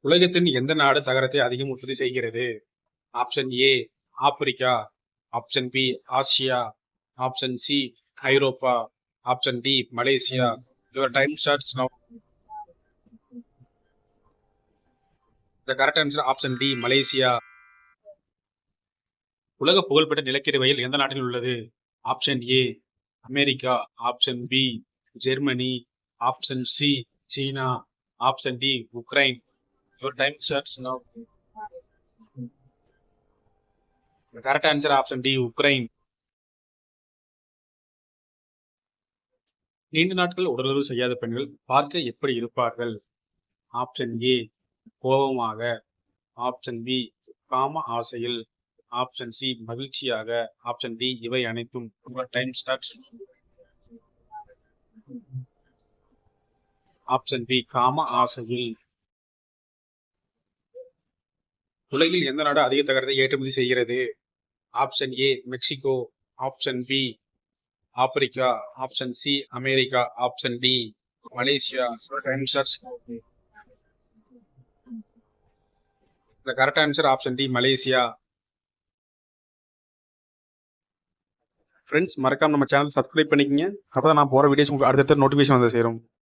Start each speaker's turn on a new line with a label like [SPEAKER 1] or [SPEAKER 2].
[SPEAKER 1] உலகத்தின் எந்த நாடு தகரத்தை அதிகம் உற்பத்தி செய்கிறது? ஆப்ஷன் ஏ ஆப்பிரிக்கா, ஆப்ஷன் பி ஆசியா, ஆப்ஷன் சி ஐரோப்பா, ஆப்ஷன் டி மலேசியா. Your time starts now. The correct answer option D மலேசியா. உலக புகழ்பெற்ற நிலக்கரி வயல் எந்த நாட்டில் உள்ளது? ஆப்ஷன் ஏ அமெரிக்கா, ஆப்ஷன் பி ஜெர்மனி, ஆப்ஷன் சி சீனா, ஆப்ஷன் டி உக்ரைன். Your time starts now. Correct answer option D உக்ரைன். நீண்ட நாட்கள் உடலுறவு செய்யாத பெண்கள் பார்க்க எப்படி இருப்பார்கள்? ஆப்ஷன் ஏ கோபமாக, ஆப்ஷன் பி காம ஆசையில், ஆப்ஷன் சி மகிழ்ச்சியாக, ஆப்ஷன் டி இவை அனைத்தும். Time starts. ஆப்ஷன் பி காம ஆசையில். உலகில் எந்த நாடு அதிக தகரத்தை ஏற்றுமதி செய்கிறது? ஆப்ஷன் ஏ மெக்சிகோ, ஆப்ஷன் பி ஆப்பிரிக்கா, ஆப்ஷன் சி அமெரிக்கா, ஆப்ஷன் டி மலேசியா. Time starts. The correct answer option D மலேசியா. ஃப்ரெண்ட்ஸ் மறக்காம நம்ம சேனல் சப்ஸ்கிரைப் பண்ணிக்கங்க. அப்பதான் நான் போற வீடியோஸ் உங்களுக்கு அடுத்தடுத்த நோட்டிஃபிகேஷன் வந்து சேரும்.